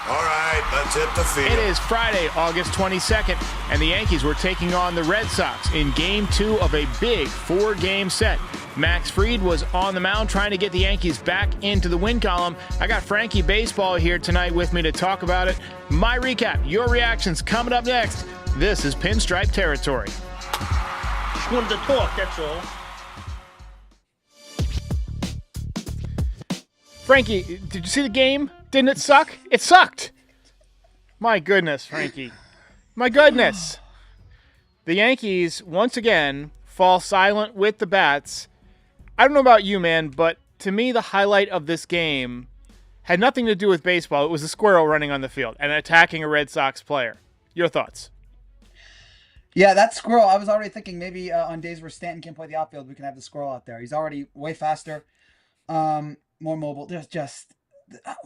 All right, let's hit the field. It is Friday, August 22nd, and the Yankees were taking on the Red Sox in Game 2 of a big 4-game set. Max Fried was on the mound trying to get the Yankees back into the win column. I got Frankie Baseball here tonight with me to talk about it. My recap, your reactions coming up next. This is Pinstripe Territory. Just wanted to talk, that's all. Frankie, did you see the game? Didn't it suck? It sucked. My goodness, Frankie. My goodness. The Yankees, once again, fall silent with the bats. I don't know about you, man, but to me, the highlight of this game had nothing to do with baseball. It was a squirrel running on the field and attacking a Red Sox player. Your thoughts? Yeah, that squirrel, I was already thinking maybe on days where Stanton can't play the outfield, we can have the squirrel out there. He's already way faster, more mobile. There's just...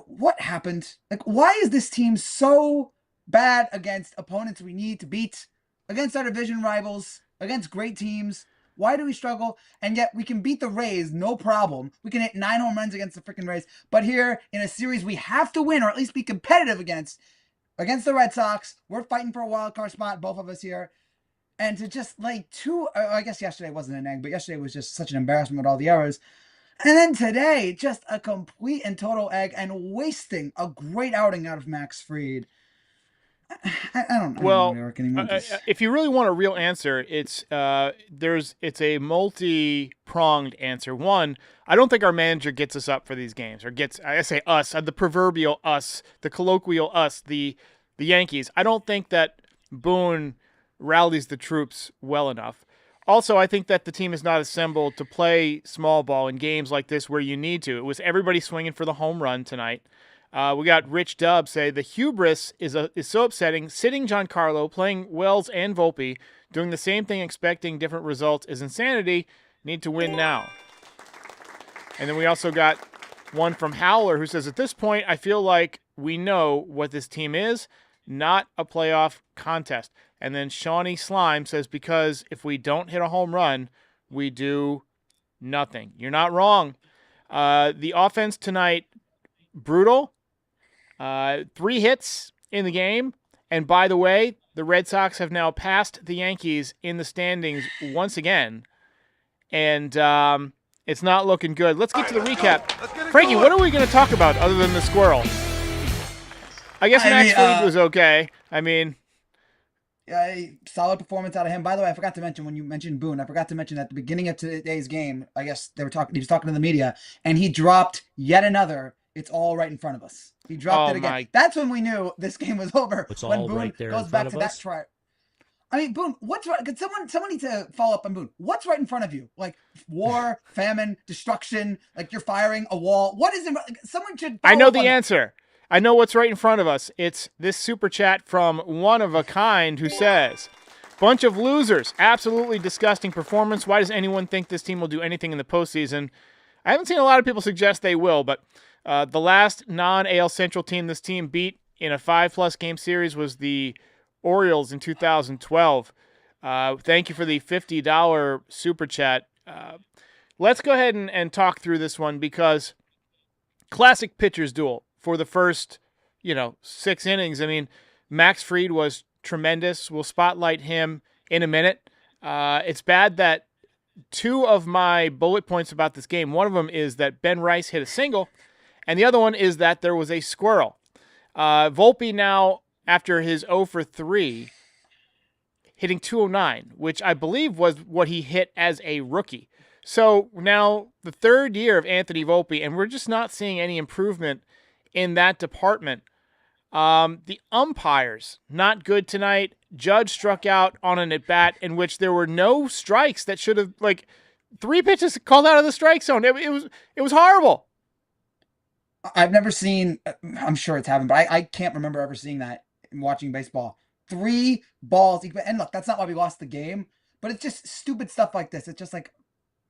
what happened? Like, why is this team so bad against opponents we need to beat, against our division rivals, against great teams? Why do we struggle? And yet we can beat the Rays, no problem. We can hit 9 home runs against the freaking Rays. But here in a series we have to win, or at least be competitive against the Red Sox. We're fighting for a wild card spot, both of us here. And to just like I guess yesterday wasn't an egg, but yesterday was just such an embarrassment with all the errors. And then today, just a complete and total egg and wasting a great outing out of Max Fried. I don't know. Well, if you really want a real answer, it's a multi-pronged answer. One, I don't think our manager gets us up for these games, or I say us, the proverbial us, the colloquial us, the Yankees. I don't think that Boone rallies the troops well enough. Also, I think that the team is not assembled to play small ball in games like this where you need to. It was everybody swinging for the home run tonight. We got Rich Dub say, the hubris is so upsetting. Sitting Giancarlo, playing Wells and Volpe, doing the same thing, expecting different results is insanity. Need to win now. And then we also got one from Howler who says, at this point, I feel like we know what this team is, not a playoff contest. And then Shawnee Slime says, because if we don't hit a home run, we do nothing. You're not wrong. The offense tonight, brutal. 3 hits in the game. And by the way, the Red Sox have now passed the Yankees in the standings once again. And it's not looking good. Let's get to the recap. Frankie, what are we going to talk about other than the squirrel? I guess Max Fried was okay. I mean... solid performance out of him. By the way, I forgot to mention, when you mentioned Boone, I forgot to mention at the beginning of today's game, I guess he was talking to the media, and he dropped yet another, it's all right in front of us. He dropped it again. That's when we knew this game was over. It's when all Boone right there goes in back front to of that us? try. I mean, Boone, what's right? Could someone need to follow up on Boone? What's right in front of you? Like war, famine, destruction, like you're firing a wall. What is it? Someone should I know the answer. I know what's right in front of us. It's this super chat from One of a Kind who says, bunch of losers, absolutely disgusting performance. Why does anyone think this team will do anything in the postseason? I haven't seen a lot of people suggest they will, but the last non-AL Central team this team beat in a 5+ game series was the Orioles in 2012. Thank you for the $50 super chat. Let's go ahead and talk through this one, because classic pitcher's duel. For the first, 6 innings, I mean, Max Fried was tremendous. We'll spotlight him in a minute. It's bad that 2 of my bullet points about this game, one of them is that Ben Rice hit a single, and the other one is that there was a squirrel. Volpe now, after his 0 for 3, hitting 209, which I believe was what he hit as a rookie. So now the 3rd year of Anthony Volpe, and we're just not seeing any improvement in that department. The umpires, not good tonight. Judge struck out on an at-bat in which there were no strikes that should have, 3 pitches called out of the strike zone. It was horrible. I've never seen, I'm sure it's happened, but I can't remember ever seeing that in watching baseball. 3 balls, and look, that's not why we lost the game, but it's just stupid stuff like this. It's just like,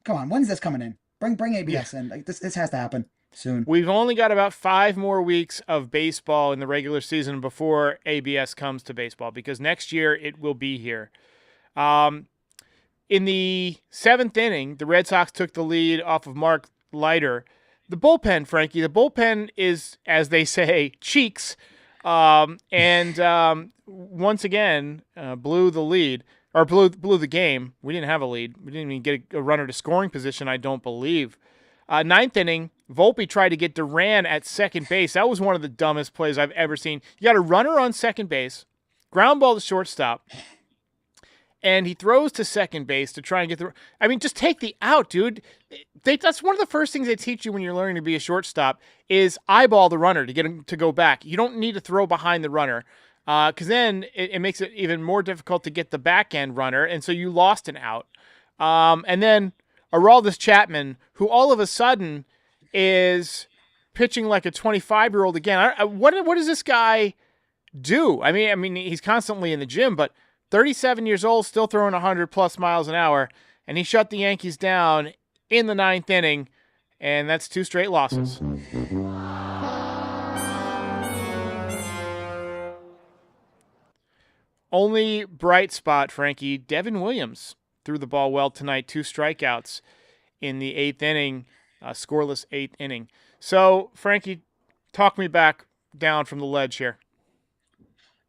come on, when's this coming in? Bring ABS in. Like this has to happen soon. We've only got about 5 more weeks of baseball in the regular season before ABS comes to baseball, because next year it will be here. In the 7th inning, the Red Sox took the lead off of Mark Leiter. The bullpen, Frankie, is, as they say, cheeks. Once again, blew the lead, or blew the game. We didn't have a lead. We didn't even get a runner to scoring position, I don't believe. Ninth inning, Volpe tried to get Duran at second base. That was one of the dumbest plays I've ever seen. You got a runner on second base, ground ball to shortstop, and he throws to second base to try and get the... I mean, just take the out, dude. That's one of the first things they teach you when you're learning to be a shortstop is eyeball the runner to get him to go back. You don't need to throw behind the runner because then it makes it even more difficult to get the back end runner, and so you lost an out. And then Aroldis Chapman, who all of a sudden is pitching like a 25-year-old again. What does this guy do? I mean, he's constantly in the gym, but 37 years old, still throwing 100-plus miles an hour, and he shut the Yankees down in the ninth inning, and that's 2 straight losses. Only bright spot, Frankie, Devin Williams threw the ball well tonight, 2 strikeouts in the 8th inning, scoreless 8th inning. So, Frankie, talk me back down from the ledge here.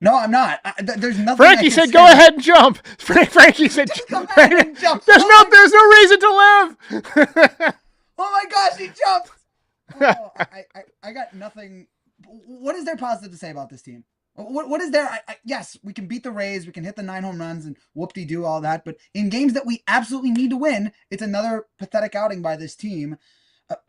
No, I'm not. There's nothing. Frankie said, "Go ahead and jump." Frankie said, "Go ahead and jump." There's no reason to live. Oh my gosh, he jumped! Oh, I got nothing. What is there positive to say about this team? What is there? Yes, we can beat the Rays, we can hit the 9 home runs and whoop-de-doo all that, but in games that we absolutely need to win, it's another pathetic outing by this team.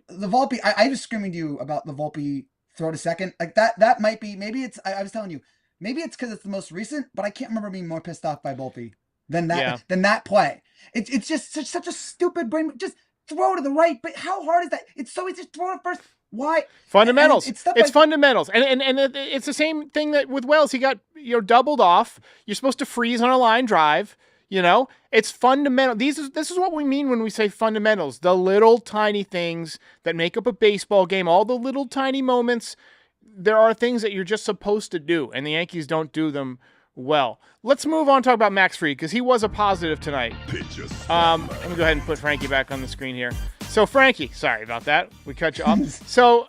The Volpe, I was screaming to you about the Volpe throw to second. Like that might be, maybe it's, I was telling you, maybe it's because it's the most recent, but I can't remember being more pissed off by Volpe than that play. It's just such a stupid brain. Just throw to the right, but how hard is that? It's so easy to throw it first. Why? Fundamentals. It's fundamentals. And it's the same thing that with Wells. He got doubled off. You're supposed to freeze on a line drive. It's fundamental. This is what we mean when we say fundamentals. The little tiny things that make up a baseball game, all the little tiny moments. There are things that you're just supposed to do, and the Yankees don't do them well. Let's move on and talk about Max Fried, because he was a positive tonight. Let me go ahead and put Frankie back on the screen here. So, Frankie, sorry about that. We cut you off. So,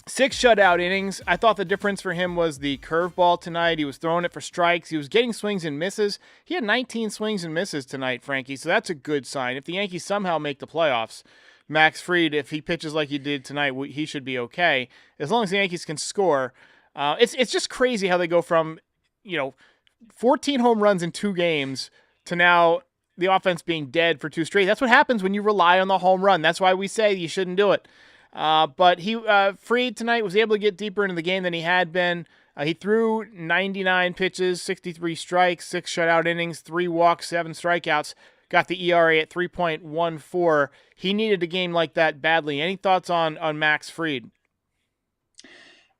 6 shutout innings. I thought the difference for him was the curveball tonight. He was throwing it for strikes. He was getting swings and misses. He had 19 swings and misses tonight, Frankie, so that's a good sign. If the Yankees somehow make the playoffs, Max Fried, if he pitches like he did tonight, he should be okay. As long as the Yankees can score. It's just crazy how they go from, 14 home runs in 2 games to now the offense being dead for 2 straight. That's what happens when you rely on the home run. That's why we say you shouldn't do it. But Fried tonight was able to get deeper into the game than he had been. He threw 99 pitches, 63 strikes, 6 shutout innings, 3 walks, 7 strikeouts. Got the ERA at 3.14. He needed a game like that badly. Any thoughts on Max Fried?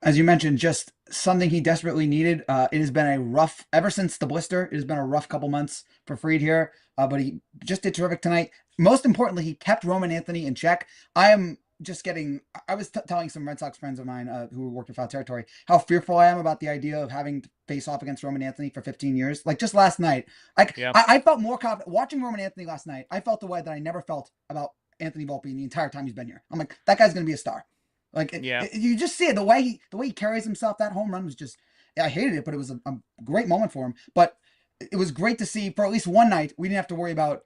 As you mentioned, just something he desperately needed. It has been a rough, ever since the blister, it has been a rough couple months for Fried here. But he just did terrific tonight. Most importantly, he kept Roman Anthony in check. I was telling some Red Sox friends of mine who work at Pinstripe Territory how fearful I am about the idea of having to face off against Roman Anthony for 15 years. Like just last night, I felt more confident watching Roman Anthony last night. I felt the way that I never felt about Anthony Volpe in the entire time he's been here. I'm like, that guy's going to be a star. Like you just see it, the way he carries himself. That home run was just, I hated it, but it was a great moment for him. But it was great to see for at least one night we didn't have to worry about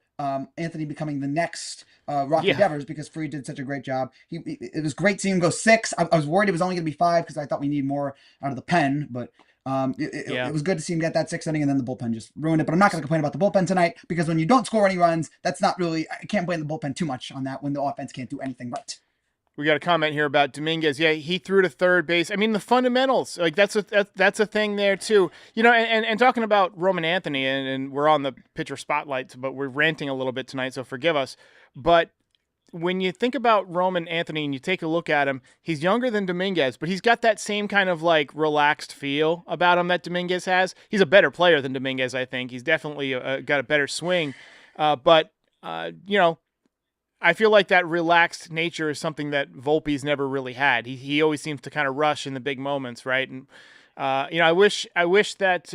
Anthony becoming the next Rocky Devers because Fried did such a great job. It was great seeing him go 6. I was worried it was only going to be 5 because I thought we need more out of the pen, but it was good to see him get that 6th inning, and then the bullpen just ruined it. But I'm not going to complain about the bullpen tonight because when you don't score any runs, that's not really, I can't blame the bullpen too much on that when the offense can't do anything right. We got a comment here about Dominguez. Yeah, he threw to third base. I mean, the fundamentals, like that's a thing there too. And talking about Roman Anthony, and we're on the pitcher spotlight, but we're ranting a little bit tonight, so forgive us. But when you think about Roman Anthony and you take a look at him, he's younger than Dominguez, but he's got that same kind of like relaxed feel about him that Dominguez has. He's a better player than Dominguez, I think. He's definitely got a better swing. But I feel like that relaxed nature is something that Volpe's never really had. He always seems to kind of rush in the big moments, right? And I wish that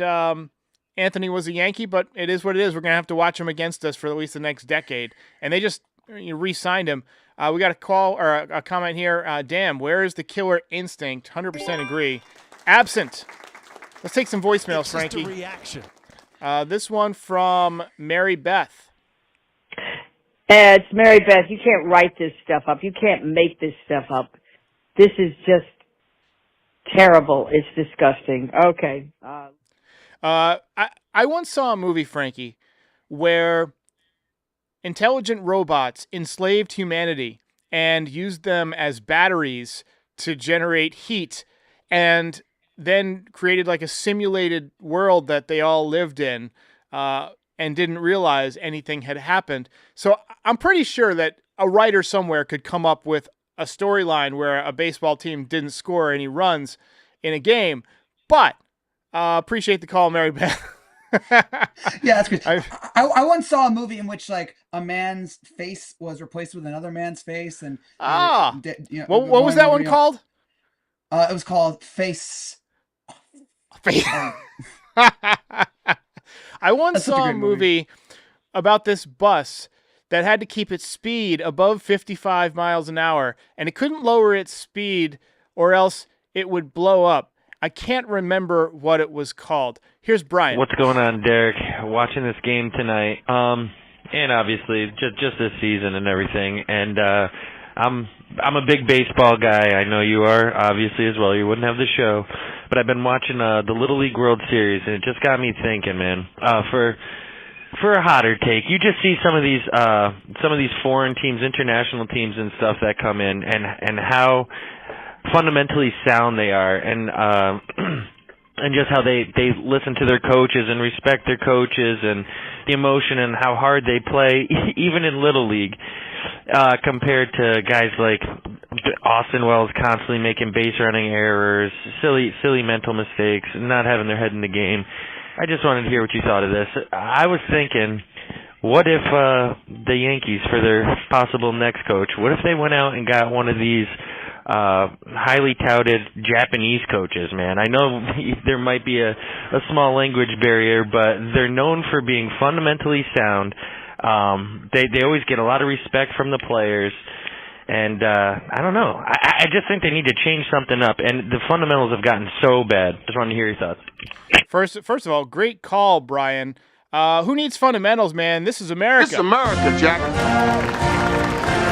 Anthony was a Yankee, but it is what it is. We're gonna have to watch him against us for at least the next decade. And they just re-signed him. We got a call or a comment here. Damn, where is the killer instinct? 100% agree. Absent. Let's take some voicemails, It's just a Frankie. reaction. This one from Mary Beth. It's Mary Beth. You can't write this stuff up. You can't make this stuff up. This is just terrible. It's disgusting. Okay. I once saw a movie, Frankie, where intelligent robots enslaved humanity and used them as batteries to generate heat, and then created like a simulated world that they all lived in, and didn't realize anything had happened. So I'm pretty sure that a writer somewhere could come up with a storyline where a baseball team didn't score any runs in a game. But appreciate the call, Mary Beth. Yeah, that's good. I once saw a movie in which like a man's face was replaced with another man's face, and what was that one called? It was called Face. I once That's such a saw a great movie. movie about this bus that had to keep its speed above 55 miles an hour, and it couldn't lower its speed or else it would blow up. I can't remember what it was called. Here's Brian. What's going on, Derek? Watching this game tonight, and obviously just this season and everything. And I'm a big baseball guy. I know you are, obviously, as well. You wouldn't have the show. But I've been watching the Little League World Series, and it just got me thinking, man. For a hotter take, you just see some of these foreign teams, international teams, and stuff that come in, and how fundamentally sound they are, and just how they listen to their coaches and respect their coaches, and the emotion and how hard they play, even in Little League, compared to guys like Austin Wells constantly making base running errors, silly mental mistakes, not having their head in the game. I just wanted to hear what you thought of this. I was thinking, what if the Yankees, for their possible next coach, what if they went out and got one of these highly touted Japanese coaches, man? I know there might be a small language barrier, but they're known for being fundamentally sound. They always get a lot of respect from the players. And I don't know. I just think they need to change something up. And the fundamentals have gotten so bad. Just wanted to hear your thoughts. First of all, great call, Brian. Who needs fundamentals, man? This is America. This is America, Jack.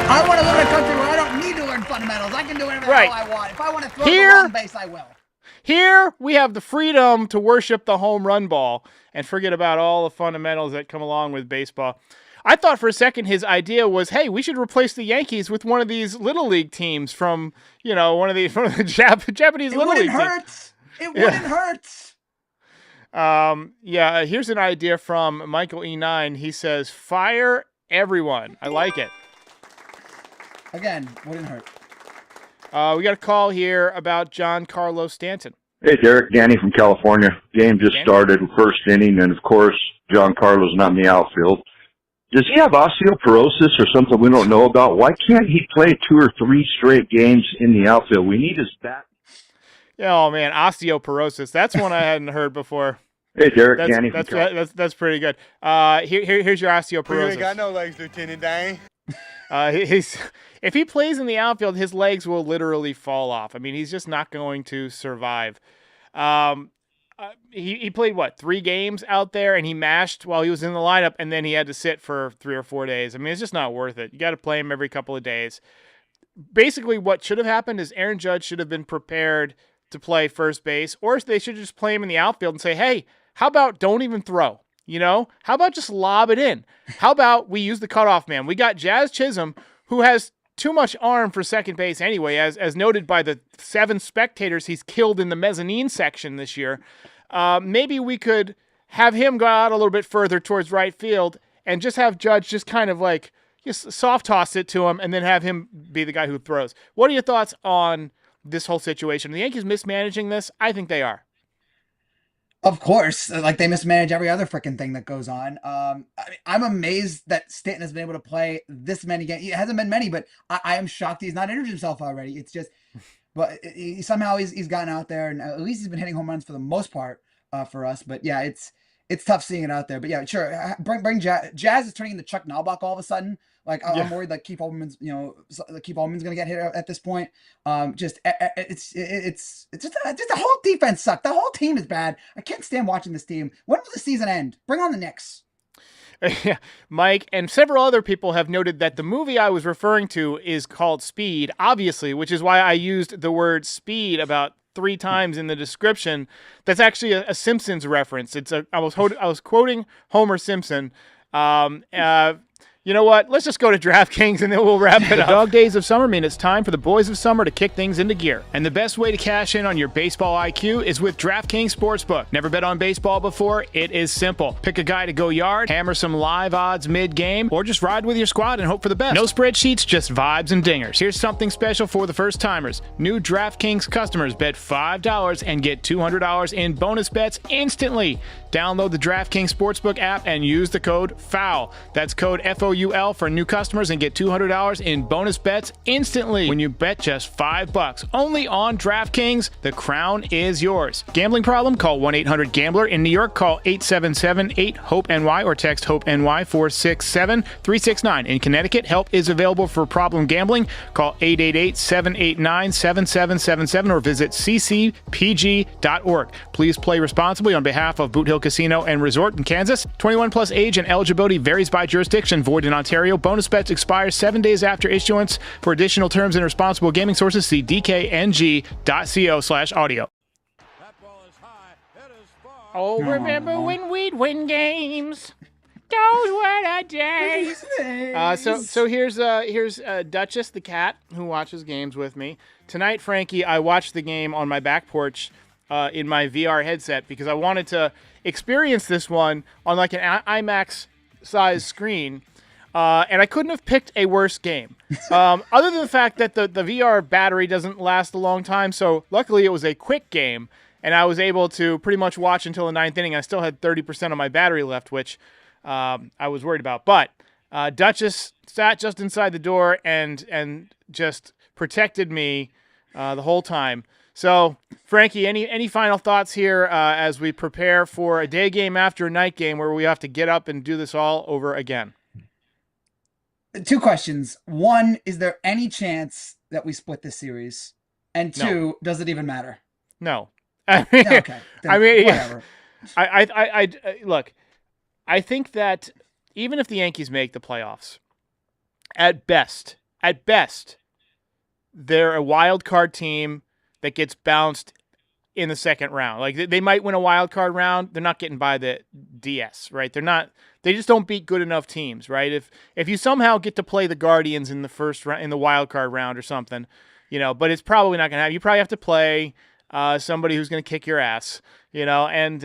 I want to live in a country where I don't need to learn fundamentals. I can do whatever the hell I want. If I want to throw the wrong base, I will. Here, we have the freedom to worship the home run ball and forget about all the fundamentals that come along with baseball. I thought for a second his idea was, hey, we should replace the Yankees with one of these Little League teams from one of the Japanese Little League teams. It wouldn't hurt. Here's an idea from Michael E9. He says, fire everyone. I like it. Again, wouldn't hurt. We got a call here about Giancarlo Stanton. Hey, Derek, Danny from California. Game just started, first inning, and of course, Giancarlo's not in the outfield. Does he have osteoporosis or something we don't know about? Why can't he play 2 or 3 straight games in the outfield? We need his bat. Oh, man, osteoporosis. That's one I hadn't heard before. Hey, Derek, Danny from California. That's pretty good. Here's your osteoporosis. You ain't got no legs, Lieutenant Dan. If he plays in the outfield, his legs will literally fall off. I mean, he's just not going to survive. He played, 3 games out there, and he mashed while he was in the lineup, and then he had to sit for 3 or 4 days. I mean, it's just not worth it. You got to play him every couple of days. Basically, what should have happened is Aaron Judge should have been prepared to play first base, or they should just play him in the outfield and say, hey, how about don't even throw? How about just lob it in? How about we use the cutoff man? We got Jazz Chisholm, who has too much arm for second base anyway, as noted by the 7 spectators he's killed in the mezzanine section this year. Maybe we could have him go out a little bit further towards right field and just have Judge just kind of like just soft toss it to him and then have him be the guy who throws. What are your thoughts on this whole situation? Are the Yankees mismanaging this? I think they are. Of course, like they mismanage every other freaking thing that goes on. I'm amazed that Stanton has been able to play this many games. It hasn't been many, but I am shocked he's not injured himself already. It's just, but somehow he's gotten out there, and at least he's been hitting home runs for the most part for us. But yeah, it's tough seeing it out there. But yeah, sure, bring Jazz is turning into Chuck Knobloch all of a sudden. Like I'm worried like Keith Olbermann's, Keith Olbermann's going to get hit at this point. It's just the whole defense sucked. The whole team is bad. I can't stand watching this team. When will the season end? Bring on the Knicks. Yeah, Mike and several other people have noted that the movie I was referring to is called Speed, obviously, which is why I used the word speed about 3 times in the description. That's actually a Simpsons reference. I was quoting Homer Simpson. You know what? Let's just go to DraftKings and then we'll wrap it up. Dog days of summer mean it's time for the boys of summer to kick things into gear. And the best way to cash in on your baseball IQ is with DraftKings Sportsbook. Never bet on baseball before? It is simple. Pick a guy to go yard, hammer some live odds mid-game, or just ride with your squad and hope for the best. No spreadsheets, just vibes and dingers. Here's something special for the first timers. New DraftKings customers bet $5 and get $200 in bonus bets instantly. Download the DraftKings Sportsbook app and use the code FOUL. That's code FOUL for new customers and get $200 in bonus bets instantly when you bet just $5. Only on DraftKings. The crown is yours. Gambling problem? Call 1-800-GAMBLER. In New York, call 877-8-HOPE-NY or text HOPE-NY 467-369. In Connecticut, help is available for problem gambling. Call 888-789-7777 or visit ccpg.org. Please play responsibly on behalf of Boot Hill Casino and Resort in Kansas. 21 plus age and eligibility varies by jurisdiction. Void in Ontario. Bonus bets expire 7 days after issuance. For additional terms and responsible gaming sources, see dkng.co/audio. Oh, remember when we'd win games? Those were the days. So here's Duchess the cat who watches games with me. Tonight, Frankie, I watched the game on my back porch in my VR headset because I wanted to experience this one on like an IMAX size screen, and I couldn't have picked a worse game. Other than the fact that the VR battery doesn't last a long time, so luckily it was a quick game, and I was able to pretty much watch until the 9th inning. I still had 30% of my battery left, which I was worried about. But Duchess sat just inside the door and just protected me the whole time. So, Frankie, any final thoughts here as we prepare for a day game after a night game where we have to get up and do this all over again? 2 questions. 1, is there any chance that we split this series? And 2, No. does it even matter? No. Okay. Whatever. I look, I think that even if the Yankees make the playoffs, at best, they're a wild card team that gets bounced in the second round. Like they might win a wild card round, they're not getting by the DS, right? They just don't beat good enough teams, right? If you somehow get to play the Guardians in the first round, in the wild card round or something, but it's probably not going to happen. You probably have to play somebody who's going to kick your ass, and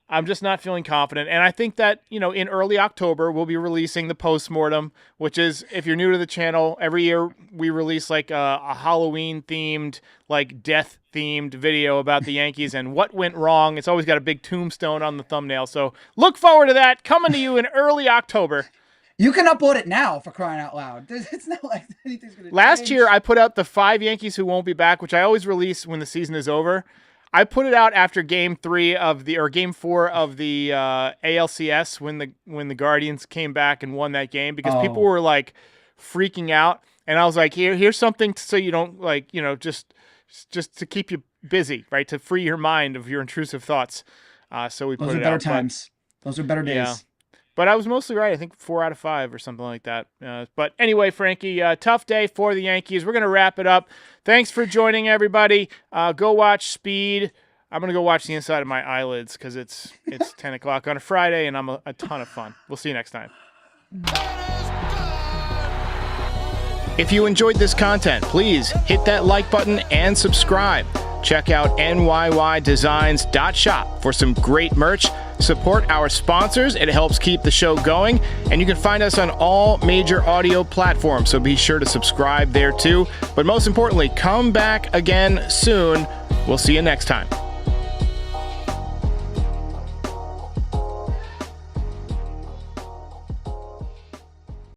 I'm just not feeling confident. And I think that, in early October, we'll be releasing the postmortem, which is, if you're new to the channel, every year we release like a Halloween-themed, like death-themed video about the Yankees and what went wrong. It's always got a big tombstone on the thumbnail. So look forward to that coming to you in early October. You can upload it now, for crying out loud. It's not like anything's going to change. Last year, I put out the 5 Yankees who won't be back, which I always release when the season is over. I put it out after Game 4 of the ALCS when the Guardians came back and won that game because people were like freaking out, and I was like, here's something so you don't just to keep you busy, right? To free your mind of your intrusive thoughts. So we put it out. Those are better times. Those are better days. Yeah. But I was mostly right. I think 4 out of 5 or something like that. But anyway, Frankie, tough day for the Yankees. We're going to wrap it up. Thanks for joining, everybody. Go watch Speed. I'm going to go watch the inside of my eyelids because it's 10 o'clock on a Friday, and I'm a ton of fun. We'll see you next time. If you enjoyed this content, please hit that like button and subscribe. Check out NYYDesigns.shop for some great merch. Support our sponsors. It helps keep the show going. And you can find us on all major audio platforms, so be sure to subscribe there too. But most importantly, come back again soon. We'll see you next time.